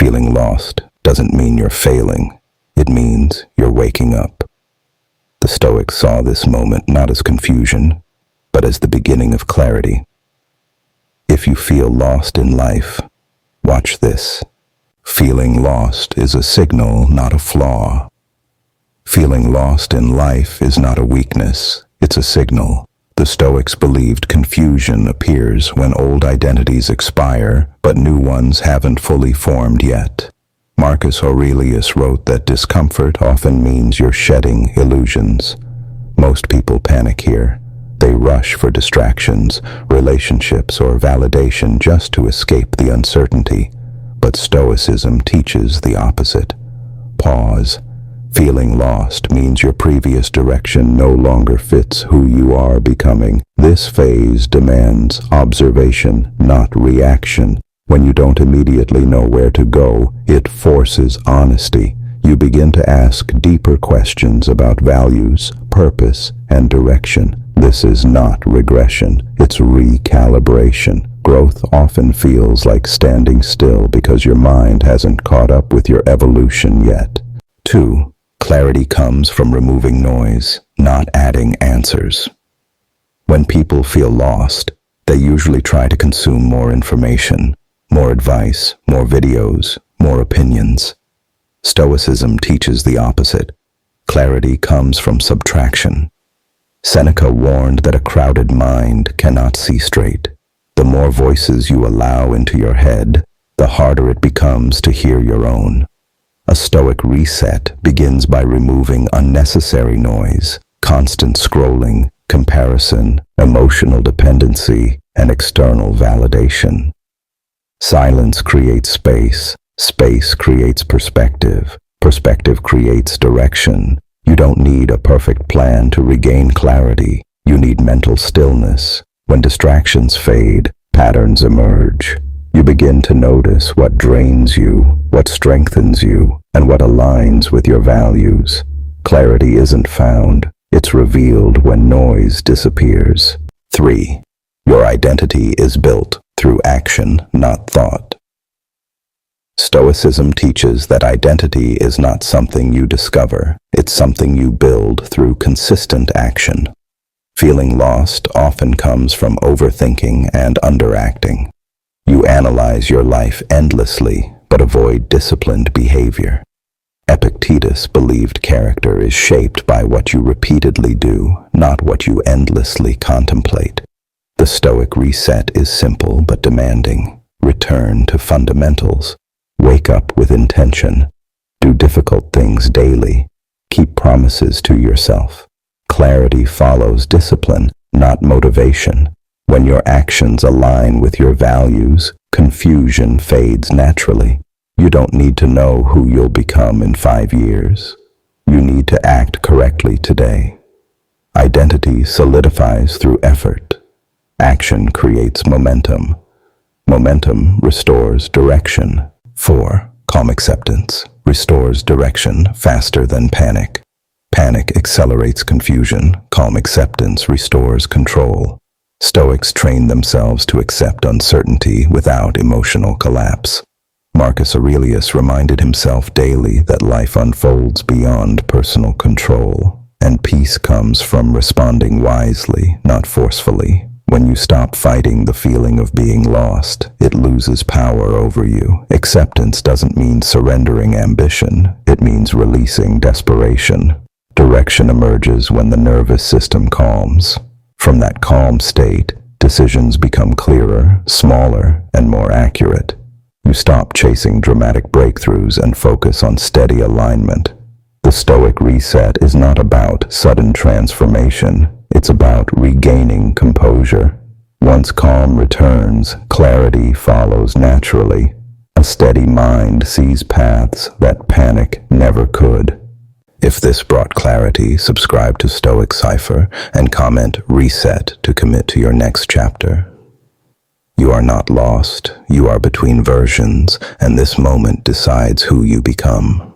Feeling lost doesn't mean you're failing. It means you're waking up. The Stoics saw this moment not as confusion, but as the beginning of clarity. If you feel lost in life, watch this. Feeling lost is a signal, not a flaw. Feeling lost in life is not a weakness, it's a signal. The Stoics believed confusion appears when old identities expire, but new ones haven't fully formed yet. Marcus Aurelius wrote that discomfort often means you're shedding illusions. Most people panic here. They rush for distractions, relationships, or validation just to escape the uncertainty. But Stoicism teaches the opposite. Pause. Feeling lost means your previous direction no longer fits who you are becoming. This phase demands observation, not reaction. When you don't immediately know where to go, it forces honesty. You begin to ask deeper questions about values, purpose, and direction. This is not regression, it's recalibration. Growth often feels like standing still because your mind hasn't caught up with your evolution yet. 2. Clarity comes from removing noise, not adding answers. When people feel lost, they usually try to consume more information, more advice, more videos, more opinions. Stoicism teaches the opposite. Clarity comes from subtraction. Seneca warned that a crowded mind cannot see straight. The more voices you allow into your head, the harder it becomes to hear your own. A Stoic reset begins by removing unnecessary noise, constant scrolling, comparison, emotional dependency, and external validation. Silence creates space. Space creates perspective. Perspective creates direction. You don't need a perfect plan to regain clarity. You need mental stillness. When distractions fade, patterns emerge. You begin to notice what drains you, what strengthens you, and what aligns with your values. Clarity isn't found. It's revealed when noise disappears. 3. Your identity is built through action, not thought. Stoicism teaches that identity is not something you discover. It's something you build through consistent action. Feeling lost often comes from overthinking and underacting. You analyze your life endlessly, but avoid disciplined behavior. Epictetus believed character is shaped by what you repeatedly do, not what you endlessly contemplate. The Stoic reset is simple but demanding. Return to fundamentals. Wake up with intention. Do difficult things daily. Keep promises to yourself. Clarity follows discipline, not motivation. When your actions align with your values, confusion fades naturally. You don't need to know who you'll become in 5 years. You need to act correctly today. Identity solidifies through effort. Action creates momentum. Momentum restores direction. 4. Calm acceptance restores direction faster than panic. Panic accelerates confusion. Calm acceptance restores control. Stoics train themselves to accept uncertainty without emotional collapse. Marcus Aurelius reminded himself daily that life unfolds beyond personal control, and peace comes from responding wisely, not forcefully. When you stop fighting the feeling of being lost, it loses power over you. Acceptance doesn't mean surrendering ambition. It means releasing desperation. Direction emerges when the nervous system calms. From that calm state, decisions become clearer, smaller, and more accurate. You stop chasing dramatic breakthroughs and focus on steady alignment. The Stoic reset is not about sudden transformation. It's about regaining composure. Once calm returns, clarity follows naturally. A steady mind sees paths that panic never could. If this brought clarity, subscribe to Stoic Cipher and comment "Reset" to commit to your next chapter. You are not lost, you are between versions, and this moment decides who you become.